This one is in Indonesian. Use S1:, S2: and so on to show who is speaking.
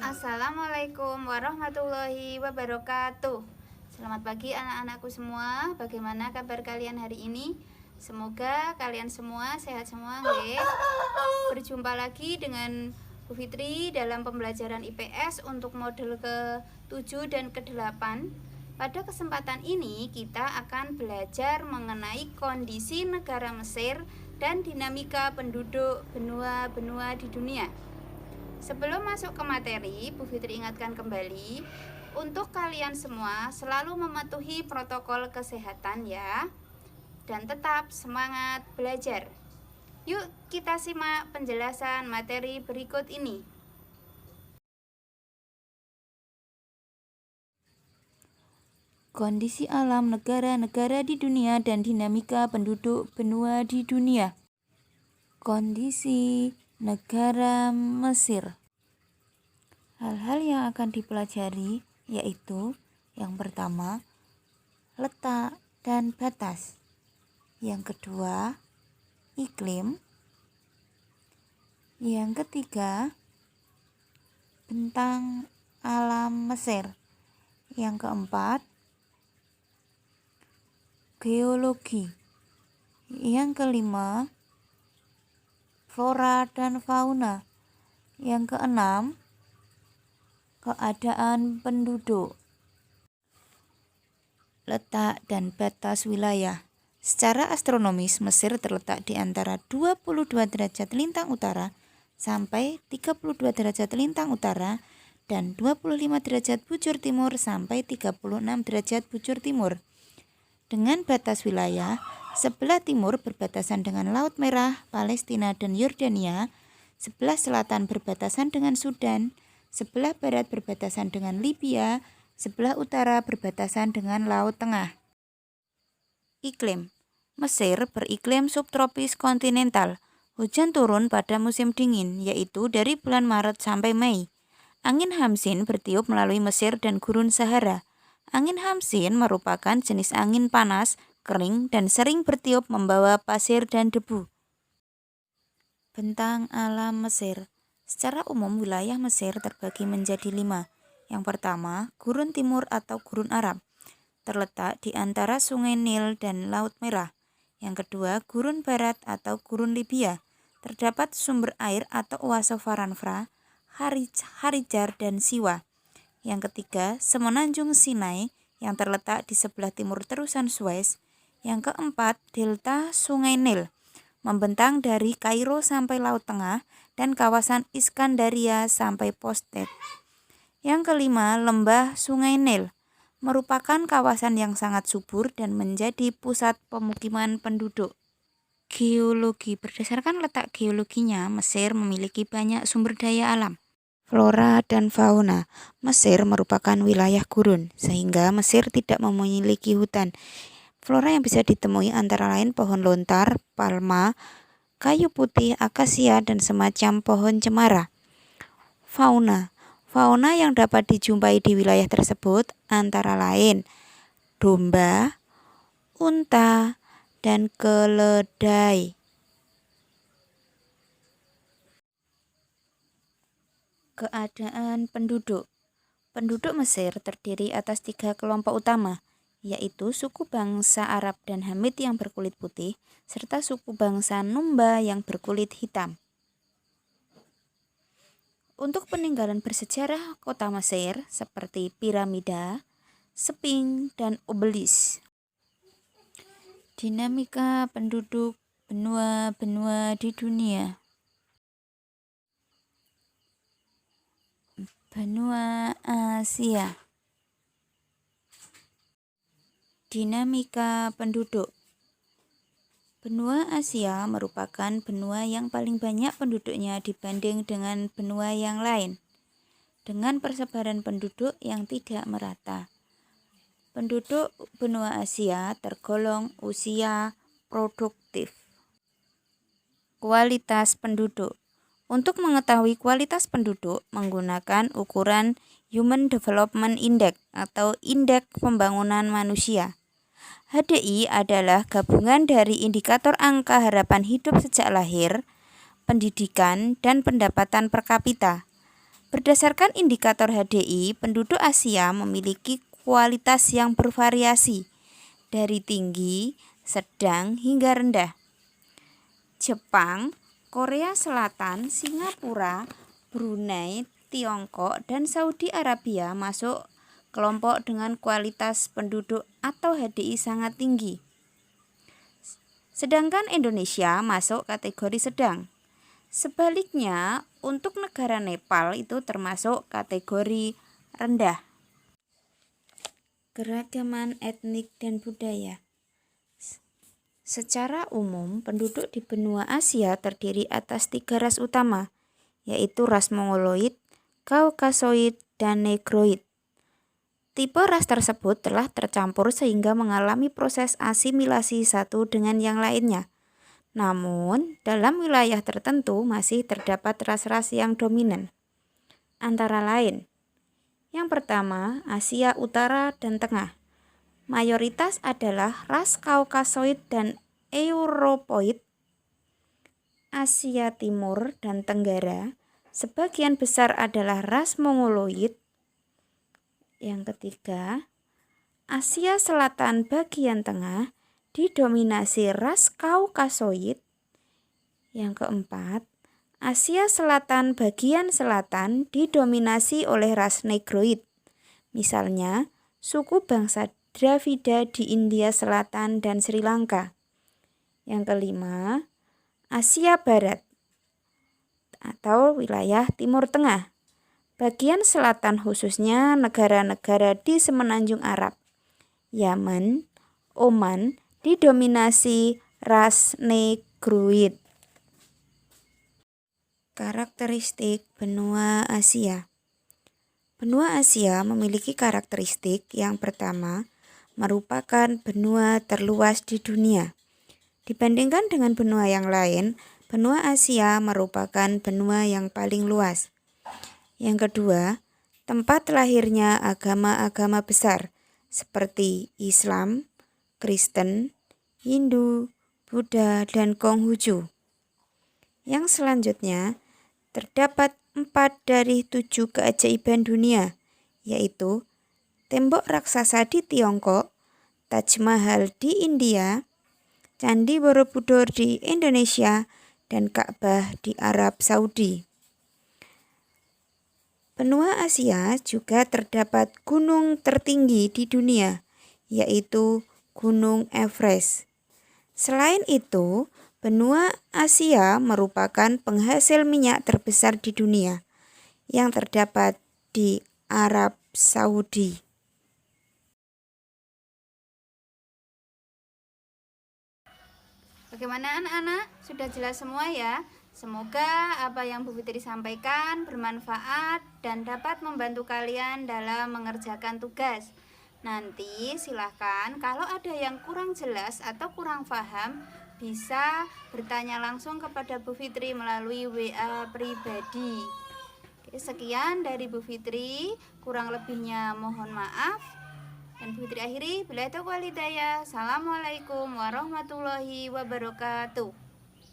S1: Assalamualaikum warahmatullahi wabarakatuh. Selamat pagi anak-anakku semua. Bagaimana kabar kalian hari ini? Semoga kalian semua sehat semua, nggih. Berjumpa lagi dengan Bu Fitri dalam pembelajaran IPS untuk modul ke-7 dan ke-8. Pada kesempatan ini kita akan belajar mengenai kondisi negara Mesir dan dinamika penduduk benua-benua di dunia. Sebelum masuk ke materi, Bu Fitri ingatkan kembali untuk kalian semua selalu mematuhi protokol kesehatan ya, dan tetap semangat belajar. Yuk kita simak penjelasan materi berikut ini.
S2: Kondisi alam negara-negara di dunia dan dinamika penduduk benua di dunia. Kondisi negara Mesir. Hal-hal yang akan dipelajari yaitu yang pertama, letak dan batas. Yang kedua, iklim. Yang ketiga, bentang alam Mesir. Yang keempat, geologi. Yang kelima, flora dan fauna. Yang keenam, keadaan penduduk. Letak dan batas wilayah. Secara astronomis, Mesir terletak di antara 22 derajat lintang utara sampai 32 derajat lintang utara dan 25 derajat bujur timur sampai 36 derajat bujur timur. Dengan batas wilayah, sebelah timur berbatasan dengan Laut Merah, Palestina dan Yordania, sebelah selatan berbatasan dengan Sudan, sebelah barat berbatasan dengan Libya, sebelah utara berbatasan dengan Laut Tengah. Iklim. Mesir beriklim subtropis kontinental. Hujan turun pada musim dingin, yaitu dari bulan Maret sampai Mei. Angin Hamsin bertiup melalui Mesir dan Gurun Sahara. Angin Hamsin merupakan jenis angin panas, kering, dan sering bertiup membawa pasir dan debu. Bentang alam Mesir. Secara umum wilayah Mesir terbagi menjadi 5. Yang pertama, Gurun Timur atau Gurun Arab, terletak di antara Sungai Nil dan Laut Merah. Yang kedua, Gurun Barat atau Gurun Libya, terdapat sumber air atau oase Faranfra, Harijar, dan Siwa. Yang ketiga, Semenanjung Sinai yang terletak di sebelah timur terusan Suez. Yang keempat, delta Sungai Nil, membentang dari Kairo sampai Laut Tengah dan kawasan Iskandaria sampai Postet. Yang kelima, lembah Sungai Nil, merupakan kawasan yang sangat subur dan menjadi pusat pemukiman penduduk. Geologi. Berdasarkan letak geologinya, Mesir memiliki banyak sumber daya alam. Flora dan fauna. Mesir merupakan wilayah gurun, sehingga Mesir tidak memiliki hutan. Flora yang bisa ditemui antara lain pohon lontar, palma, kayu putih, akasia, dan semacam pohon cemara. Fauna. Fauna yang dapat dijumpai di wilayah tersebut antara lain domba, unta, dan keledai. Keadaan penduduk. Penduduk Mesir terdiri atas 3 kelompok utama, yaitu suku bangsa Arab dan Hamid yang berkulit putih, serta suku bangsa Numba yang berkulit hitam. Untuk peninggalan bersejarah kota Mesir seperti piramida, Sphinx, dan obelisk. Dinamika penduduk benua-benua di dunia. Benua Asia. Dinamika penduduk. Benua Asia merupakan benua yang paling banyak penduduknya dibanding dengan benua yang lain, dengan persebaran penduduk yang tidak merata. Penduduk benua Asia tergolong usia produktif. Kualitas penduduk. Untuk mengetahui kualitas penduduk menggunakan ukuran Human Development Index atau Indeks Pembangunan Manusia. HDI adalah gabungan dari indikator angka harapan hidup sejak lahir, pendidikan, dan pendapatan per kapita. Berdasarkan indikator HDI, penduduk Asia memiliki kualitas yang bervariasi, dari tinggi, sedang, hingga rendah. Jepang, Korea Selatan, Singapura, Brunei, Tiongkok, dan Saudi Arabia masuk kelompok dengan kualitas penduduk atau HDI sangat tinggi. Sedangkan Indonesia masuk kategori sedang. Sebaliknya, untuk negara Nepal itu termasuk kategori rendah. Keragaman etnik dan budaya. Secara umum, penduduk di benua Asia terdiri atas 3 ras utama, yaitu ras Mongoloid, Kaukasoid, dan Negroid. Tipe ras tersebut telah tercampur sehingga mengalami proses asimilasi satu dengan yang lainnya. Namun, dalam wilayah tertentu masih terdapat ras-ras yang dominan. Antara lain, yang pertama, Asia Utara dan Tengah. Mayoritas adalah ras Kaukasoid dan Europoid. Asia Timur dan Tenggara, sebagian besar adalah ras Mongoloid. Yang ketiga, Asia Selatan bagian tengah didominasi ras Kaukasoid. Yang keempat, Asia Selatan bagian selatan didominasi oleh ras Negroid. Misalnya, suku bangsa Dravida di India Selatan dan Sri Lanka. Yang kelima, Asia Barat atau wilayah Timur Tengah. Bagian selatan khususnya negara-negara di Semenanjung Arab. Yaman, Oman didominasi ras Negroid. Karakteristik benua Asia. Benua Asia memiliki karakteristik yang pertama, merupakan benua terluas di dunia. Dibandingkan dengan benua yang lain, benua Asia merupakan benua yang paling luas. Yang kedua, tempat lahirnya agama-agama besar seperti Islam, Kristen, Hindu, Buddha, dan Konghucu. Yang selanjutnya, terdapat 4 dari 7 keajaiban dunia, yaitu tembok raksasa di Tiongkok, Taj Mahal di India, Candi Borobudur di Indonesia, dan Ka'bah di Arab Saudi. Benua Asia juga terdapat gunung tertinggi di dunia, yaitu Gunung Everest. Selain itu, benua Asia merupakan penghasil minyak terbesar di dunia, yang terdapat di Arab Saudi.
S1: Bagaimana anak-anak? Sudah jelas semua ya? Semoga apa yang Bu Fitri sampaikan bermanfaat dan dapat membantu kalian dalam mengerjakan tugas. Nanti silahkan kalau ada yang kurang jelas atau kurang paham, bisa bertanya langsung kepada Bu Fitri melalui WA pribadi. Oke, sekian dari Bu Fitri, kurang lebihnya mohon maaf. Dan Bu Fitri akhiri, billahi taufiq wal hidayah. Assalamualaikum warahmatullahi wabarakatuh.